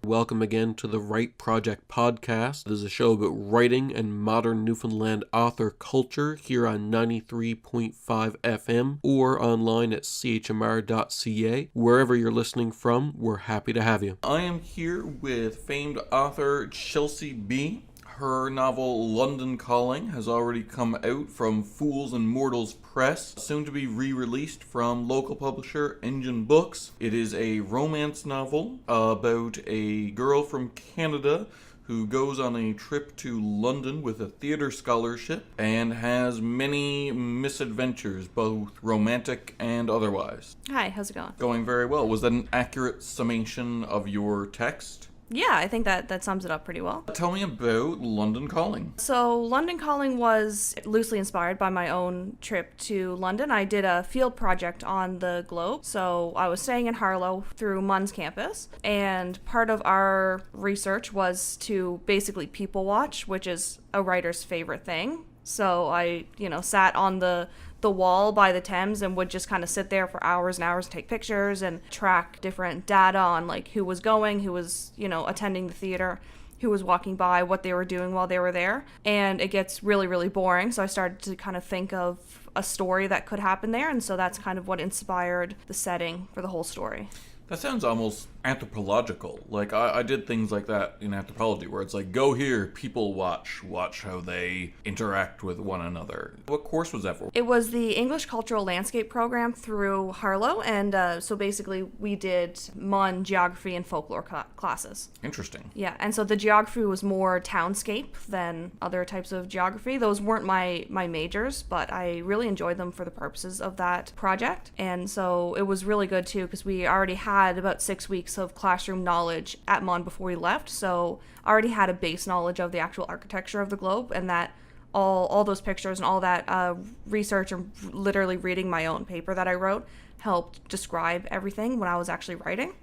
Welcome again to the Write Project podcast. This is a show about writing and modern Newfoundland author culture here on 93.5 FM or online at chmr.ca. Wherever you're listening from, we're happy to have you. I am here with famed author Chelsea B. Her novel London Calling has already come out from Fools and Mortals Press, soon to be re-released from local publisher Engine Books. It is a romance novel about a girl from Canada who goes on a trip to London with a theatre scholarship and has many misadventures, both romantic and otherwise. Hi, how's it going? Going very well. Was that an accurate summation of your text? Yeah, I think that sums it up pretty well. Tell me about London Calling. So London Calling was loosely inspired by my own trip to London. I did a field project on the Globe. So I was staying in Harlow through MUN's campus, and part of our research was to basically people watch, which is a writer's favorite thing. So I, sat on the wall by the Thames and would just kind of sit there for hours and hours and take pictures and track different data on like who was going, who was, attending the theater, who was walking by, what they were doing while they were there. And it gets really, really boring. So I started to kind of think of a story that could happen there. And so that's kind of what inspired the setting for the whole story. That sounds almost anthropological. Like, I did things like that in anthropology, where it's like, go here, people watch how they interact with one another. What course was that for? It was the English Cultural Landscape program through Harlow, and so basically we did MUN geography and folklore classes. Interesting. Yeah, and so the geography was more townscape than other types of geography. Those weren't my majors, but I really enjoyed them for the purposes of that project, and so it was really good too, because we already had about 6 weeks of classroom knowledge at MUN before we left, so I already had a base knowledge of the actual architecture of the globe, and that all those pictures and all that research and literally reading my own paper that I wrote helped describe everything when I was actually writing.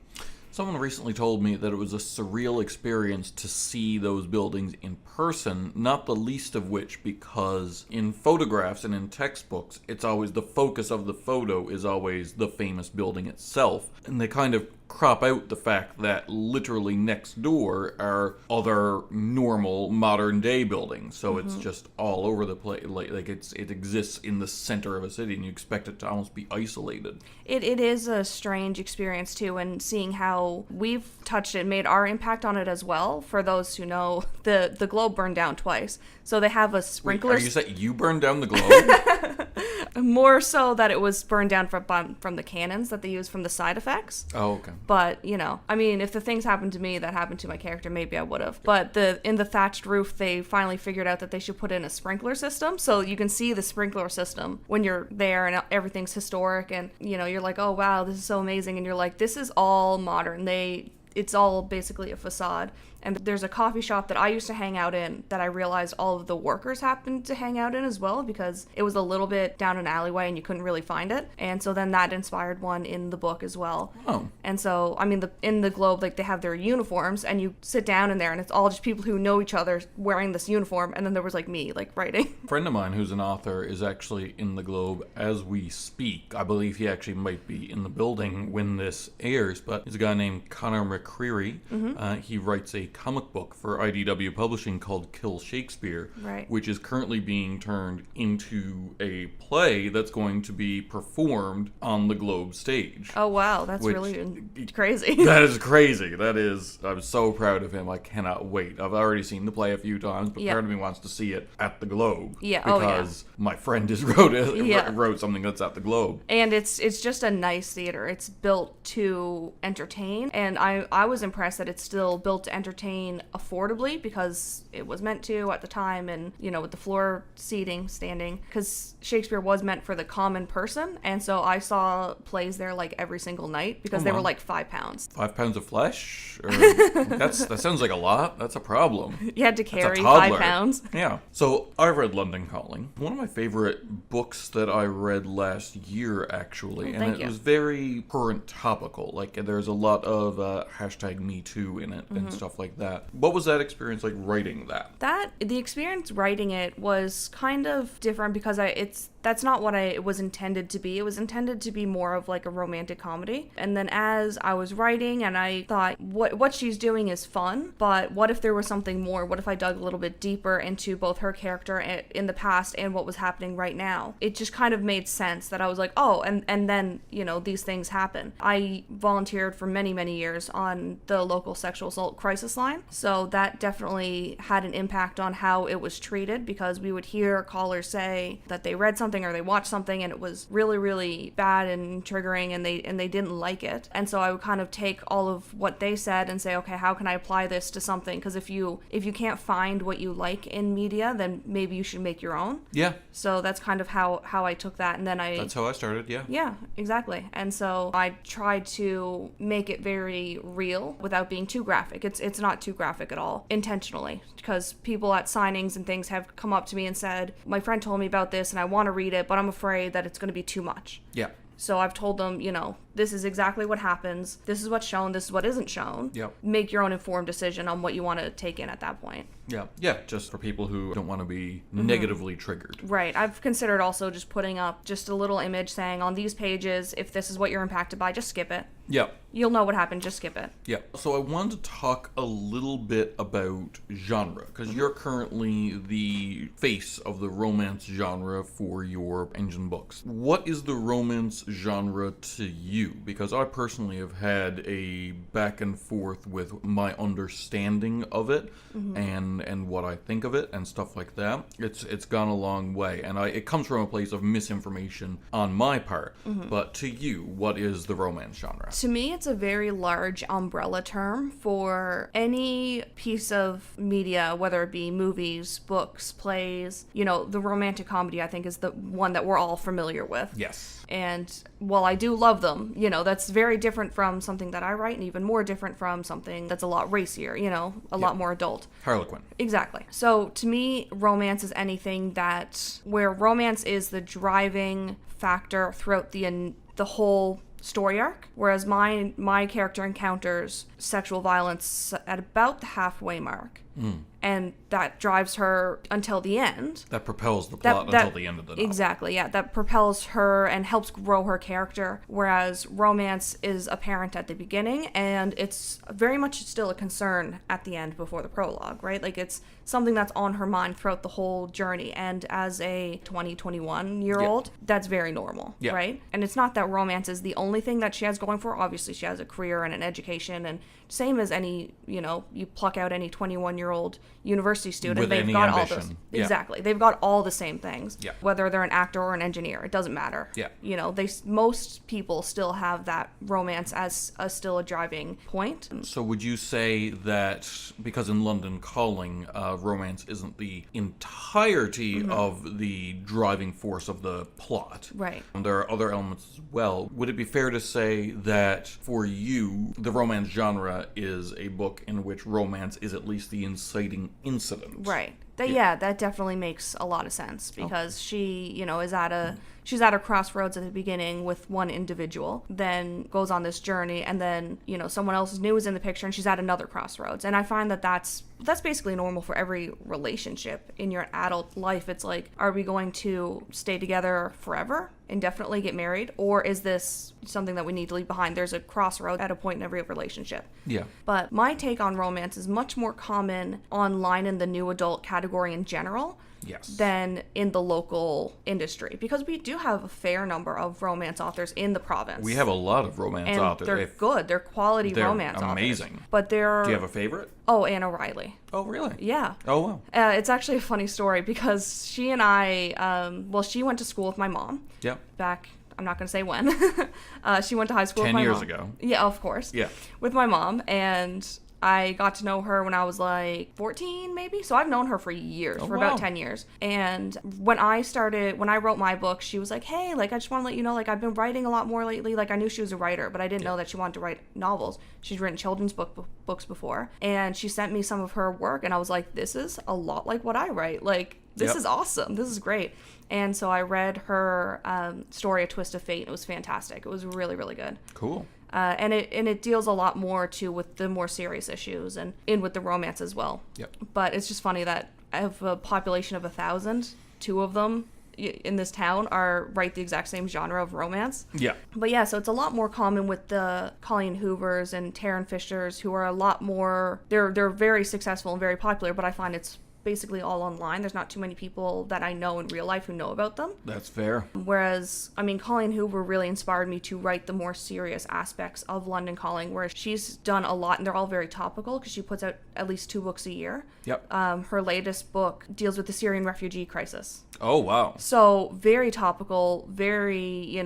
Someone recently told me that it was a surreal experience to see those buildings in person, not the least of which because in photographs and in textbooks, it's always the focus of the photo is always the famous building itself. And they kind of crop out the fact that literally next door are other normal modern day buildings. So it's just all over the place. Like it exists in the center of a city and you expect it to almost be isolated. It is a strange experience too, and seeing how we've touched it, made our impact on it as well. For those who know, the globe burned down twice. So they have a sprinkler. Wait, are you saying you burned down the globe? More so that it was burned down from the cannons that they use from the side effects. Oh, okay. But, I mean, if the things happened to me that happened to my character, maybe I would have. But in the thatched roof, they finally figured out that they should put in a sprinkler system. So you can see the sprinkler system when you're there and everything's historic. And, you're like, oh, wow, this is so amazing. And you're like, this is all modern. It's all basically a facade. And there's a coffee shop that I used to hang out in that I realized all of the workers happened to hang out in as well, because it was a little bit down an alleyway and you couldn't really find it. And so then that inspired one in the book as well. Oh. And so, I mean, in the Globe, like, they have their uniforms and you sit down in there and it's all just people who know each other wearing this uniform. And then there was like me, like, writing. A friend of mine who's an author is actually in the Globe as we speak. I believe he actually might be in the building when this airs, but he's a guy named Connor McCreary. He writes a comic book for IDW Publishing called Kill Shakespeare, right, which is currently being turned into a play that's going to be performed on the Globe stage. Oh, wow. That's really crazy. That is crazy. I'm so proud of him. I cannot wait. I've already seen the play a few times, but part of me wants to see it at the Globe. Yeah. Because my friend just wrote something that's at the Globe. And it's just a nice theater. It's built to entertain, and I was impressed that it's still built to entertain affordably, because it was meant to at the time, and with the floor seating, standing, because Shakespeare was meant for the common person. And so I saw plays there like every single night because they were like £5. 5 pounds of flesh? That sounds like a lot. That's a problem. You had to carry 5 pounds. Yeah. So I read London Calling. One of my favorite books that I read last year, actually. And it was very current topical. Like, there's a lot of hashtag Me Too in it and stuff like that. What was that experience like writing that? The experience writing it was kind of different because that's not what it was intended to be. It was intended to be more of like a romantic comedy. And then as I was writing, and I thought, what she's doing is fun, but what if there was something more? What if I dug a little bit deeper into both her character in the past and what was happening right now? It just kind of made sense that I was like, oh, and then, you know, these things happen. I volunteered for many, many years on the local sexual assault crisis line, so that definitely had an impact on how it was treated, because we would hear callers say that they read something or they watched something and it was really, really bad and triggering, and they didn't like it. And so I would kind of take all of what they said and say, okay, how can I apply this to something? Because if you can't find what you like in media, then maybe you should make your own. Yeah. So that's kind of how I took that, and then That's how I started, yeah. Yeah, exactly. And so I tried to make it very real without being too graphic. It's not too graphic at all, intentionally, because people at signings and things have come up to me and said, my friend told me about this and I want to read it, but I'm afraid that it's going to be too much. Yeah. So I've told them, you know, this is exactly what happens. This is what's shown. This is what isn't shown. Yep. Make your own informed decision on what you want to take in at that point. Yeah. Yeah. Just for people who don't want to be negatively triggered. Right. I've considered also just putting up just a little image saying on these pages, if this is what you're impacted by, just skip it. Yeah. You'll know what happened. Just skip it. Yeah. So I wanted to talk a little bit about genre, because you're currently the face of the romance genre for your engine books. What is the romance genre to you? Because I personally have had a back and forth with my understanding of it and what I think of it and stuff like that. It's gone a long way, and it comes from a place of misinformation on my part. But to you, what is the romance genre? To me, it's a very large umbrella term for any piece of media, whether it be movies, books, plays. You know, the romantic comedy, I think, is the one that we're all familiar with. Yes. And while I do love them, you know, that's very different from something that I write, and even more different from something that's a lot racier, you know, a lot more adult. Harlequin. Exactly. So to me, romance is anything where romance is the driving factor throughout the whole story arc, whereas my character encounters sexual violence at about the halfway mark. And that drives her until the end. That propels the plot until the end of the novel. Exactly, yeah. That propels her and helps grow her character, whereas romance is apparent at the beginning, and it's very much still a concern at the end before the prologue, right? Like, it's something that's on her mind throughout the whole journey, and as a 21-year-old, that's very normal, right? And it's not that romance is the only thing that she has going for her. Obviously, she has a career and an education, and same as any, you know, you pluck out any 21-year-old university student, with they've any got ambition. all those. Exactly. They've got all the same things. Yeah. Whether they're an actor or an engineer, it doesn't matter. Yeah. You know, most people still have that romance as still a driving point. So would you say that, because in London Calling, romance isn't the entirety of the driving force of the plot? Right. There are other elements as well. Would it be fair to say that for you, the romance genre is a book in which romance is at least the inciting incident? Right. That definitely makes a lot of sense, because she, you know, she's at a crossroads at the beginning with one individual, then goes on this journey, and then, you know, someone else new is in the picture and she's at another crossroads. And I find that that's basically normal for every relationship in your adult life. It's like, are we going to stay together forever, indefinitely, get married, or is this something that we need to leave behind? There's a crossroad at a point in every relationship. Yeah. But my take on romance is much more common online in the new adult category in general. Yes. Than in the local industry, because we do have a fair number of romance authors in the province. We have a lot of romance authors. They're good. They're quality romance authors. They're amazing. But they're... Do you have a favorite? Oh, Anne O'Reilly. Oh, really? Yeah. Oh, wow. It's actually a funny story, because she and I, she went to school with my mom. Yep. Back... I'm not going to say when. She went to high school with my 10 mom. years ago. Yeah, of course. Yeah. With my mom, and I got to know her when I was like 14, maybe. So I've known her for years, about 10 years. And when I wrote my book, she was like, hey, like, I just want to let you know, like, I've been writing a lot more lately. Like, I knew she was a writer, but I didn't know that she wanted to write novels. She's written children's books before. And she sent me some of her work, and I was like, this is a lot like what I write. Like, this is awesome. This is great. And so I read her story, A Twist of Fate, and it was fantastic. It was really, really good. Cool. And it deals a lot more too with the more serious issues and with the romance as well. Yep. But it's just funny that I have a population of 1,000. 2 of them in this town write the exact same genre of romance. Yeah. But yeah, so it's a lot more common with the Colleen Hoovers and Taryn Fishers, who are a lot more, they're very successful and very popular, but I find it's basically all online. There's not too many people that I know in real life who know about them. That's fair. Whereas, I mean, Colleen Hoover really inspired me to write the more serious aspects of London Calling, where she's done a lot, and they're all very topical because she puts out at least 2 books a year. Yep. Her latest book deals with the Syrian refugee crisis. Oh, wow. So very topical, very,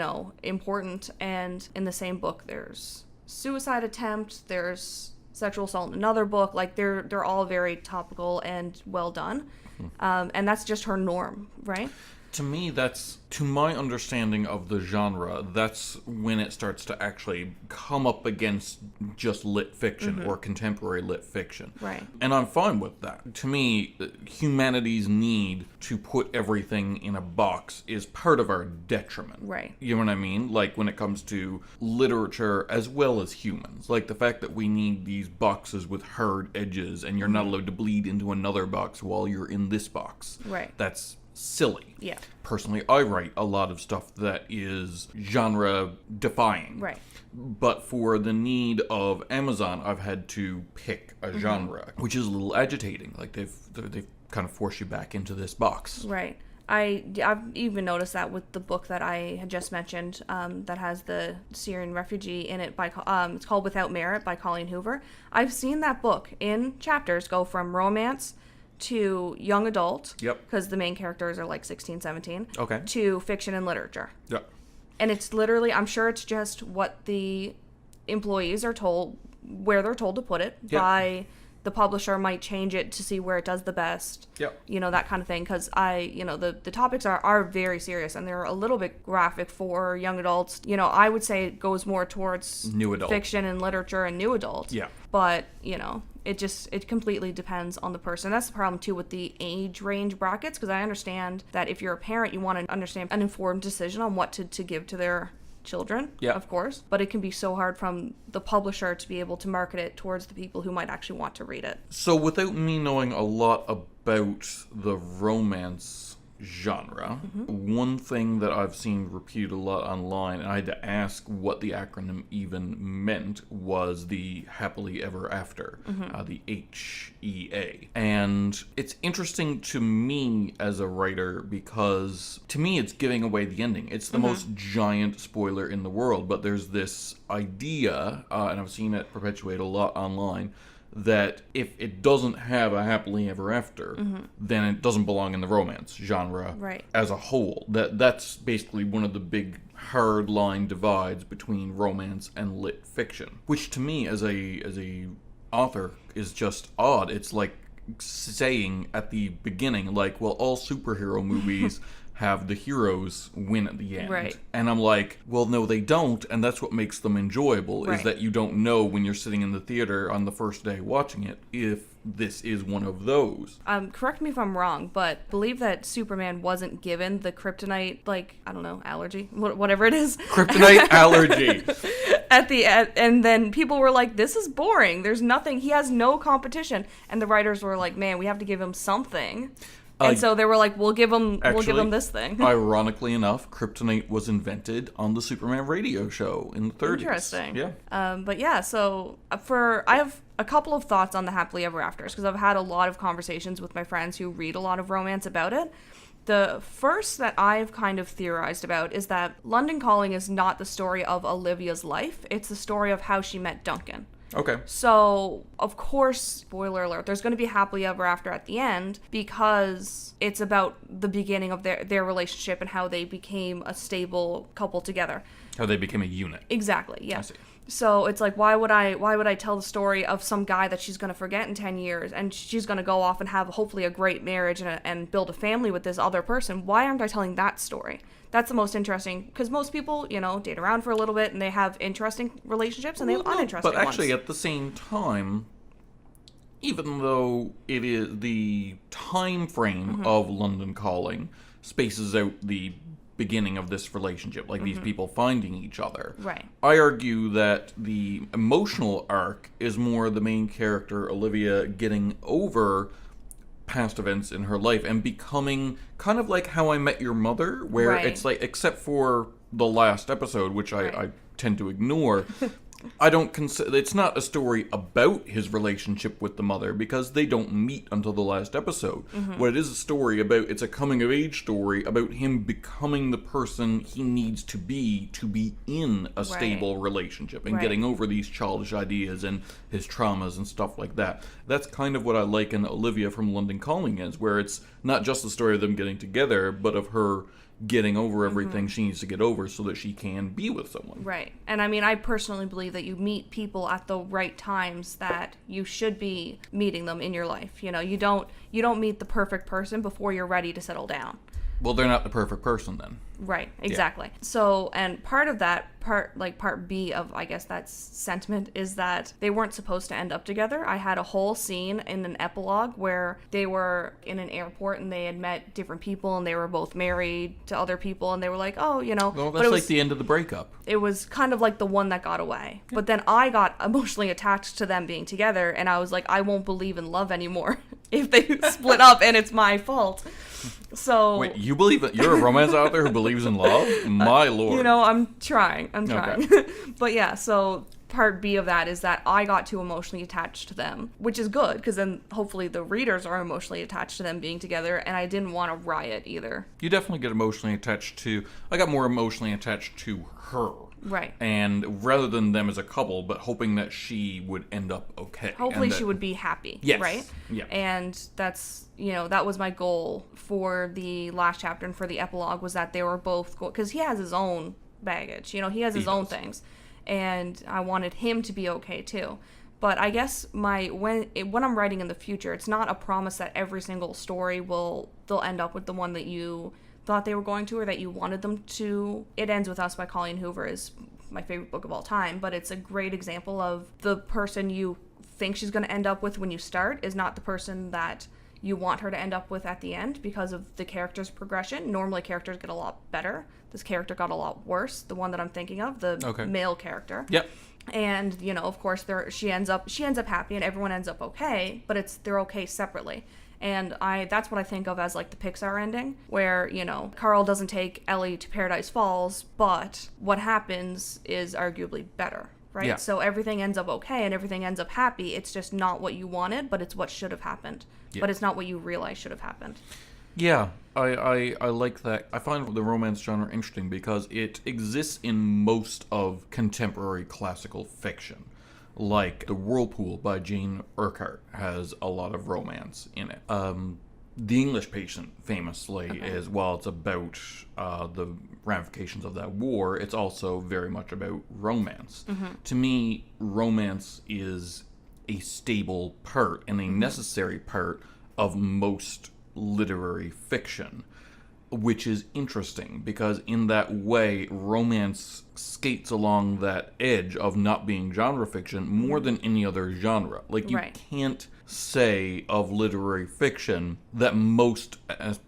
important. And in the same book, there's suicide attempt, there's sexual assault in another book. Like, they're all very topical and well done. And that's just her norm, right? To me, to my understanding of the genre, that's when it starts to actually come up against just lit fiction or contemporary lit fiction. Right. And I'm fine with that. To me, humanity's need to put everything in a box is part of our detriment. Right. You know what I mean? Like, when it comes to literature as well as humans. Like, the fact that we need these boxes with hard edges and you're not allowed to bleed into another box while you're in this box. Right. That's silly. Yeah. Personally, I write a lot of stuff that is genre defying. Right. But for the need of Amazon, I've had to pick a genre, which is a little agitating. Like, they've kind of forced you back into this box. Right. I've even noticed that with the book that I had just mentioned, that has the Syrian refugee in it by it's called Without Merit by Colleen Hoover. I've seen that book in chapters go from romance to young adult, because the main characters are like 16, 17, okay, to fiction and literature. Yep. And it's literally, I'm sure it's just what the employees are told, where they're told to put it, by the publisher might change it to see where it does the best. Yep. That kind of thing. Because the topics are very serious, and they're a little bit graphic for young adults. I would say it goes more towards new adult fiction and literature and new adult. Yeah. But, it completely depends on the person. That's the problem too with the age range brackets, because I understand that if you're a parent, you want to understand an informed decision on what to give to their children, of course, but it can be so hard from the publisher to be able to market it towards the people who might actually want to read it. So without me knowing a lot about the romance genre, one thing that I've seen repeated a lot online, and I had to ask what the acronym even meant, was the happily ever after, the HEA. And it's interesting to me as a writer, because to me it's giving away the ending. It's the most giant spoiler in the world, but there's this idea, and I've seen it perpetuate a lot online, that if it doesn't have a happily ever after, then it doesn't belong in the romance genre as a whole. That's basically one of the big hard line divides between romance and lit fiction, which to me as a author is just odd. It's like saying at the beginning, like, well, all superhero movies have the heroes win at the end. Right. And I'm like, well, no, they don't, and that's what makes them enjoyable, is that you don't know when you're sitting in the theater on the first day watching it if this is one of those. Correct me if I'm wrong, but believe that Superman wasn't given the kryptonite, allergy, whatever it is. Kryptonite allergy. At the end, and then people were like, this is boring. There's nothing. He has no competition. And the writers were like, man, we have to give him something. And so they were like, we'll give him this thing. Ironically enough, kryptonite was invented on the Superman radio show in the 30s. Interesting. Yeah. But yeah, so I have a couple of thoughts on the happily ever afters, because I've had a lot of conversations with my friends who read a lot of romance about it. The first that I've kind of theorized about is that London Calling is not the story of Olivia's life. It's the story of how she met Duncan. Okay. So, of course, spoiler alert, there's going to be happily ever after at the end, because it's about the beginning of their relationship and how they became a stable couple together. How they became a unit. Exactly, yeah. I see. So it's like, why would I tell the story of some guy that she's going to forget in 10 years, and she's going to go off and have hopefully a great marriage and build a family with this other person? Why aren't I telling that story? That's the most interesting, because most people, date around for a little bit and they have interesting relationships and they have uninteresting ones. But actually, at the same time, even though it is the time frame of London Calling spaces out the beginning of this relationship, like these people finding each other. Right. I argue that the emotional arc is more the main character, Olivia, getting over past events in her life and becoming kind of like How I Met Your Mother, where it's like, except for the last episode, which I tend to ignore, I don't consider it's not a story about his relationship with the mother because they don't meet until the last episode. What it is a story about, it's a coming of age story about him becoming the person he needs to be in a stable relationship and getting over these childish ideas and his traumas and stuff like that. That's kind of what I like in Olivia from London Calling is, where it's not just the story of them getting together, but of her getting over everything she needs to get over so that she can be with someone. Right. And I mean, I personally believe that you meet people at the right times that you should be meeting them in your life. You know, you don't meet the perfect person before you're ready to settle down. Well, they're not the perfect person then. Right, exactly. Yeah. So, and part of that, part B of, I guess, that sentiment is that they weren't supposed to end up together. I had a whole scene in an epilogue where they were in an airport and they had met different people and they were both married to other people and they were like, oh, you know. Well, that's like the end of the breakup. It was kind of like the one that got away. Yeah. But then I got emotionally attached to them being together and I was like, I won't believe in love anymore if they split up and it's my fault. So wait, you believe that you're a romance author who believes in love? My lord. You know, I'm trying. Okay. But yeah, so part B of that is that I got too emotionally attached to them, which is good because then hopefully the readers are emotionally attached to them being together, and I didn't want to riot either. You definitely get emotionally attached to... I got more emotionally attached to her. Right. And rather than them as a couple, but hoping that she would end up okay. Hopefully she would be happy. Yes. Right? Yeah. And that's, you know, that was my goal for the last chapter and for the epilogue was that they were both... Because he has his own baggage. You know, he has his own things. And I wanted him to be okay too. But I guess when I'm writing in the future, it's not a promise that every single story they'll end up with the one that you thought they were going to or that you wanted them to. It Ends With Us by Colleen Hoover is my favorite book of all time, but it's a great example of the person you think she's going to end up with when you start is not the person that you want her to end up with at the end because of the character's progression. Normally characters get a lot better. This character got a lot worse, the one that I'm thinking of, the male character. Yep. And, you know, of course she ends up happy and everyone ends up okay, but they're okay separately. And that's what I think of as like the Pixar ending, where, you know, Carl doesn't take Ellie to Paradise Falls, but what happens is arguably better, right? Yeah. So everything ends up okay and everything ends up happy. It's just not what you wanted, but it's what should have happened. Yeah. But it's not what you realize should have happened. Yeah, I like that. I find the romance genre interesting because it exists in most of contemporary classical fiction. Like The Whirlpool by Jane Urquhart has a lot of romance in it. The English Patient, famously, is, while it's about the ramifications of that war, it's also very much about romance. To me, romance is a stable part and a necessary part of most literary fiction, which is interesting because in that way, romance skates along that edge of not being genre fiction more than any other genre. Like, you can't say of literary fiction that most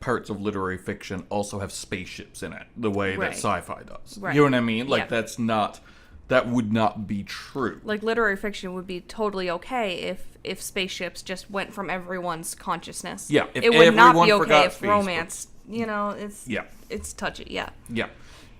parts of literary fiction also have spaceships in it, the way that sci-fi does. You know what I mean? Like, that would not be true. Like, literary fiction would be totally okay if spaceships just went from everyone's consciousness. Yeah, if it would not be okay if Facebook. Romance, you know, it's touchy. Yeah,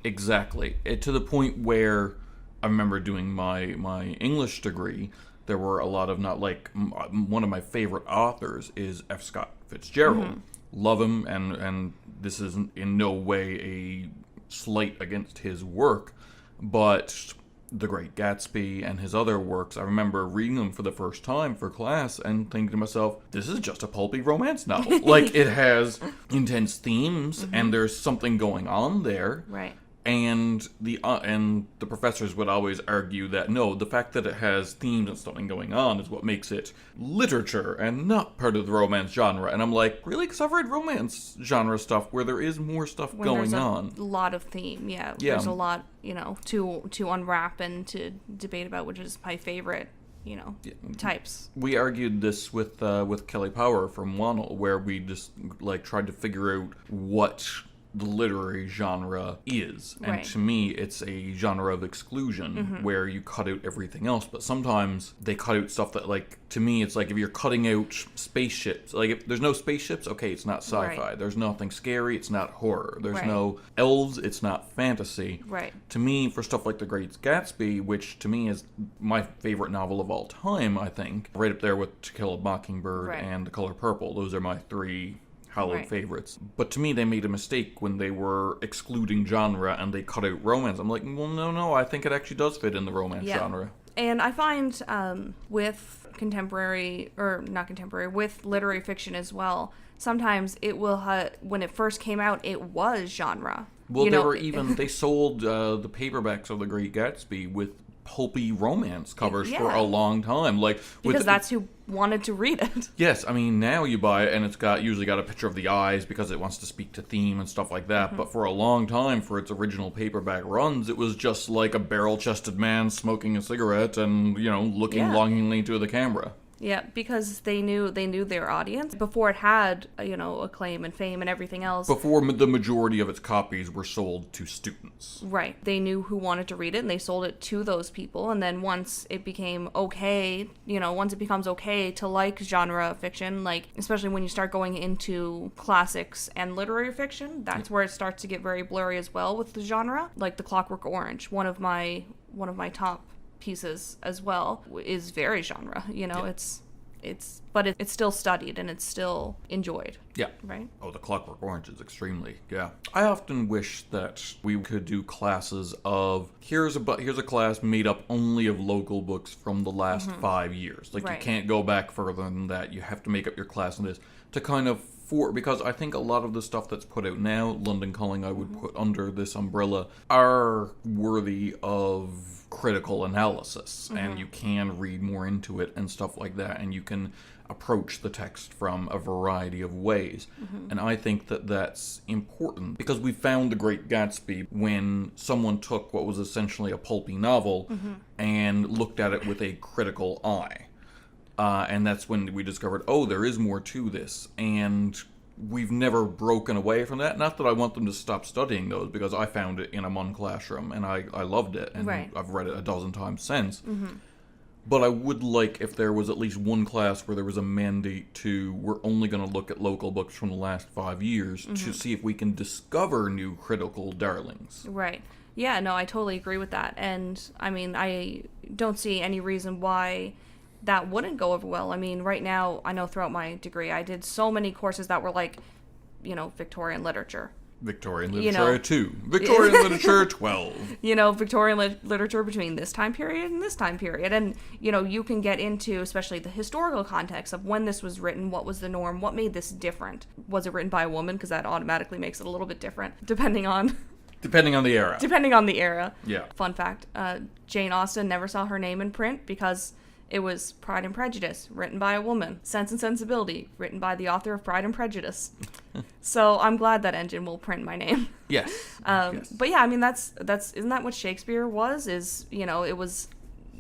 exactly. To the point where I remember doing my English degree, there were a lot of one of my favorite authors is F. Scott Fitzgerald. Love him, and this is in no way a slight against his work, but The Great Gatsby and his other works, I remember reading them for the first time for class and thinking to myself, this is just a pulpy romance novel. Like, it has intense themes and there's something going on there. Right. And the professors would always argue that, no, the fact that it has themes and something going on is what makes it literature and not part of the romance genre. And I'm like, really? Because I've read romance genre stuff where there is more stuff going on. A lot of theme, yeah. There's a lot, you know, to unwrap and to debate about, which is my favorite, you know, types. We argued this with Kelly Power from Wannell, where we just, like, tried to figure out what the literary genre is. And Right. to me, it's a genre of exclusion where you cut out everything else. But sometimes they cut out stuff that, like, to me, it's like if you're cutting out spaceships, like if there's no spaceships, okay, it's not sci-fi. Right. There's nothing scary, it's not horror. There's Right. no elves, it's not fantasy. Right. To me, for stuff like The Great Gatsby, which to me is my favorite novel of all time, I think, right up there with To Kill a Mockingbird Right. and The Color Purple. Those are my three hallowed Right. favorites. But to me, they made a mistake when they were excluding genre and they cut out romance. I'm like, well, no, I think it actually does fit in the romance genre. And I find with contemporary, or not contemporary, with literary fiction as well, sometimes it will, when it first came out, it was genre. Well, You they know, were even, they sold the paperbacks of The Great Gatsby with pulpy romance covers for Yeah. a long time. Like, because that's who wanted to read it. Yes, I mean, now you buy it and it's usually got a picture of the eyes because it wants to speak to theme and stuff like that. But for a long time, for its original paperback runs, it was just like a barrel-chested man smoking a cigarette and, looking Yeah. longingly to the camera. Yeah, because they knew their audience before it had, acclaim and fame and everything else. Before the majority of its copies were sold to students. Right. They knew who wanted to read it and they sold it to those people. And then once it became okay, once it becomes okay to like genre fiction, like especially when you start going into classics and literary fiction, that's where it starts to get very blurry as well with the genre. Like The Clockwork Orange, one of my top pieces as well, is very genre. It's still studied and it's still enjoyed. Yeah. Right? Oh, The Clockwork Orange is extremely, yeah. I often wish that we could do classes of, here's a class made up only of local books from the last 5 years. Like, Right. you can't go back further than that. You have to make up your class in this to kind of, because I think a lot of the stuff that's put out now, London Calling I would put under this umbrella, are worthy of critical analysis, and you can read more into it and stuff like that, and you can approach the text from a variety of ways. And I think that that's important because we found The Great Gatsby when someone took what was essentially a pulpy novel and looked at it with a critical eye. And that's when we discovered, there is more to this. And we've never broken away from that. Not that I want them to stop studying those, because I found it in a Mun classroom and I loved it. And Right. I've read it a dozen times since. But I would like if there was at least one class where there was a mandate to, we're only going to look at local books from the last 5 years to see if we can discover new critical darlings. Right. Yeah, no, I totally agree with that. And I mean, I don't see any reason why that wouldn't go over well. I mean, right now, I know throughout my degree, I did so many courses that were like, Victorian literature. Victorian literature 2. Victorian literature 12. Victorian literature between this time period and this time period. And, you can get into, especially the historical context of when this was written, what was the norm, what made this different. Was it written by a woman? Because that automatically makes it a little bit different, depending on the era. Depending on the era. Yeah. Fun fact, Jane Austen never saw her name in print because it was Pride and Prejudice, written by a woman. Sense and Sensibility, written by the author of Pride and Prejudice. So I'm glad that engine will print my name. Yes. Yes. But yeah, I mean, that's isn't that what Shakespeare was? It was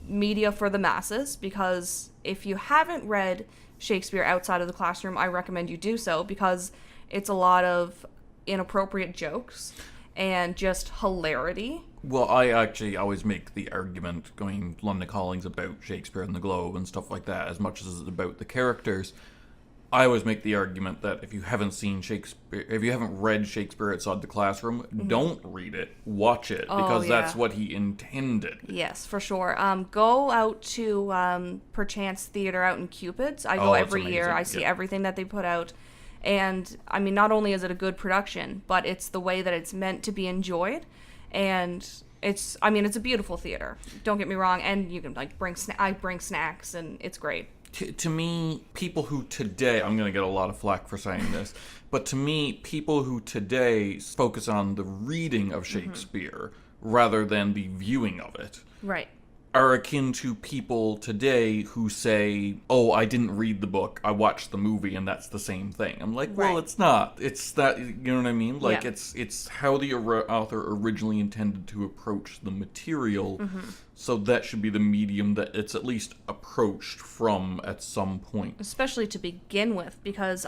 media for the masses, because if you haven't read Shakespeare outside of the classroom, I recommend you do so, because it's a lot of inappropriate jokes and just hilarity. Well, I actually always make the argument, going London Callings about Shakespeare and the Globe and stuff like that, as much as it's about the characters. I always make the argument that if you haven't seen Shakespeare, if you haven't read Shakespeare outside the classroom, don't read it, watch it, because that's what he intended. Yes, for sure. Go out to Perchance Theater out in Cupid's. I go every year. I see everything that they put out. And, I mean, not only is it a good production, but it's the way that it's meant to be enjoyed. And it's a beautiful theater. Don't get me wrong. And you can, I bring snacks, and it's great. To me, people who today, I'm going to get a lot of flack for saying this, but to me, people who today focus on the reading of Shakespeare rather than the viewing of it, Right. are akin to people today who say, I didn't read the book, I watched the movie, and that's the same thing. I'm like, well, Right. it's not. It's that, you know what I mean? Like, Yeah. it's how the author originally intended to approach the material, so that should be the medium that it's at least approached from at some point. Especially to begin with, because,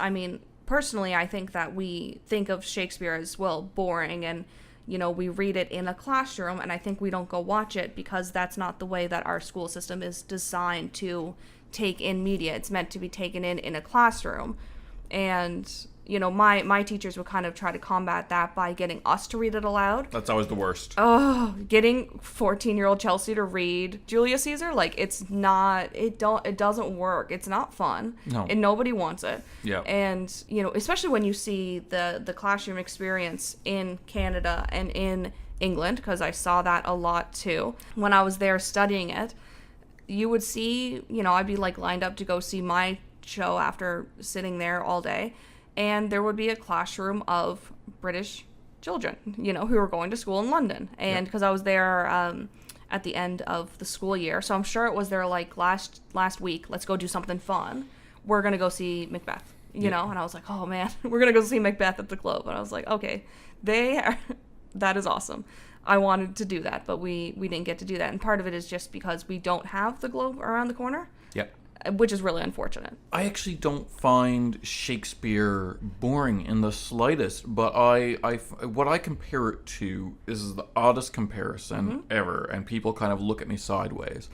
personally, I think that we think of Shakespeare as, well, boring, and, we read it in a classroom, and I think we don't go watch it because that's not the way that our school system is designed to take in media. It's meant to be taken in a classroom. And, my teachers would kind of try to combat that by getting us to read it aloud. That's always the worst. Oh, getting 14-year-old Chelsea to read Julius Caesar, it doesn't work. It's not fun. No. And nobody wants it. Yeah. And, especially when you see the classroom experience in Canada and in England, because I saw that a lot too. When I was there studying it, you would see, I'd be lined up to go see my show after sitting there all day. And there would be a classroom of British children, who were going to school in London. And because I was there at the end of the school year, so I'm sure it was their last week, let's go do something fun. We're going to go see Macbeth, and I was like, oh man, we're going to go see Macbeth at the Globe. And I was like, okay, that is awesome. I wanted to do that, but we didn't get to do that. And part of it is just because we don't have the Globe around the corner. Yep. Which is really unfortunate. I actually don't find Shakespeare boring in the slightest, but what I compare it to is the oddest comparison ever, and people kind of look at me sideways.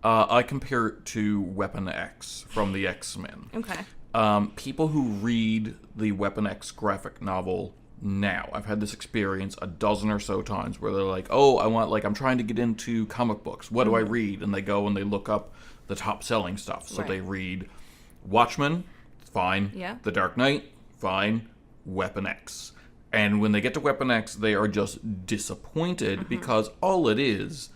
I compare it to Weapon X from the X-Men. Okay. People who read the Weapon X graphic novel now, I've had this experience a dozen or so times where they're like, oh, I'm trying to get into comic books. What do I read? And they go and they look up the top selling stuff. So they read Watchmen, fine. Yeah. The Dark Knight, fine. Weapon X. And when they get to Weapon X, they are just disappointed because all it is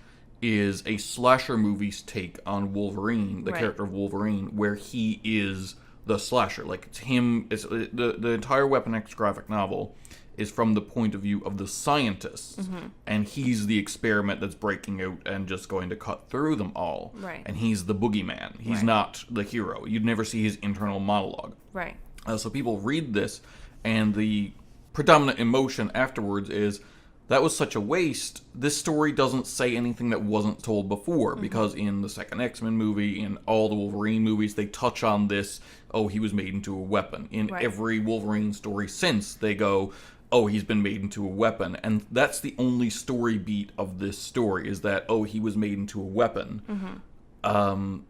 a slasher movie's take on Wolverine, the character of Wolverine, where he is the slasher. It's him. It's the entire Weapon X graphic novel is from the point of view of the scientists, and he's the experiment that's breaking out and just going to cut through them all. Right. And he's the boogeyman. He's not the hero. You'd never see his internal monologue. Right. So people read this, and the predominant emotion afterwards is, that was such a waste. This story doesn't say anything that wasn't told before, because in the second X-Men movie, in all the Wolverine movies, they touch on this, oh, he was made into a weapon. In every Wolverine story since, they go, oh, he's been made into a weapon. And that's the only story beat of this story, is that, oh, he was made into a weapon. And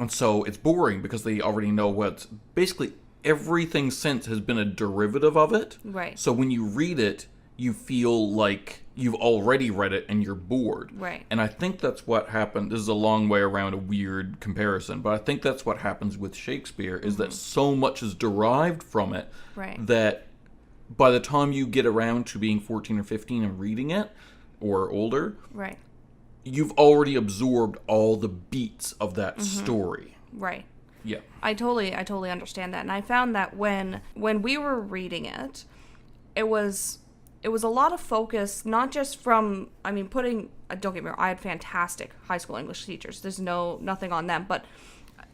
so it's boring, because they already know what's... Basically, everything since has been a derivative of it. Right. So when you read it, you feel like you've already read it and you're bored. Right. And I think that's what happened. This is a long way around a weird comparison, but I think that's what happens with Shakespeare, is that so much is derived from it that by the time you get around to being 14 or 15 and reading it, or older, you've already absorbed all the beats of that story. Right. Yeah. I totally understand that. And I found that when we were reading it, it was a lot of focus, not just from, don't get me wrong, I had fantastic high school English teachers. There's nothing on them. But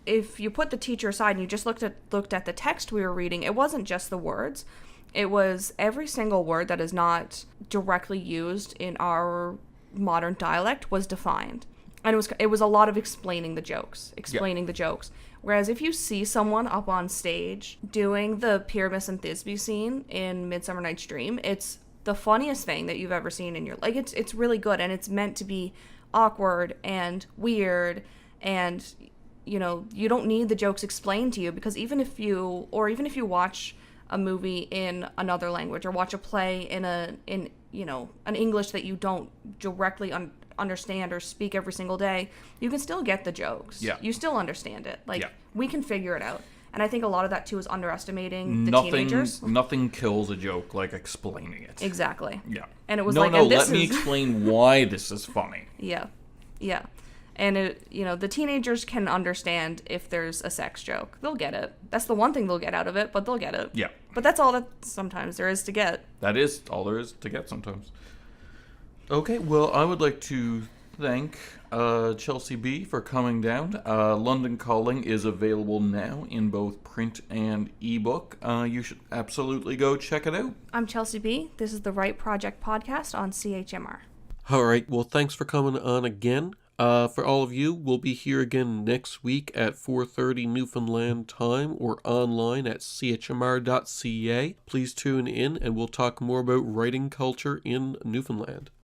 if you put the teacher aside and you just looked at the text we were reading, it wasn't just the words. It was every single word that is not directly used in our modern dialect was defined. And it was a lot of explaining the jokes. Whereas if you see someone up on stage doing the Pyramus and Thisbe scene in Midsummer Night's Dream, it's the funniest thing that you've ever seen in your life. It's really good, and it's meant to be awkward and weird, and you don't need the jokes explained to you, because even if you watch a movie in another language, or watch a play in an English that you don't directly understand or speak every single day, you can still get the jokes. Yeah. You still understand it. We can figure it out. And I think a lot of that, too, is underestimating the teenagers. Nothing kills a joke like explaining it. Exactly. Yeah. And it was let me explain why this is funny. Yeah. Yeah. And, the teenagers can understand if there's a sex joke. They'll get it. That's the one thing they'll get out of it, but they'll get it. Yeah. But that's all that sometimes there is to get. That is all there is to get sometimes. Okay, well, I would like to thank Chelsea B for coming down. London Calling is available now in both print and ebook. You should absolutely go check it out. I'm Chelsea B. This is the Right Project podcast on CHMR. All right, well, thanks for coming on again. For all of you, we'll be here again next week at 4:30 Newfoundland time or online at chmr.ca. Please tune in and we'll talk more about writing culture in Newfoundland.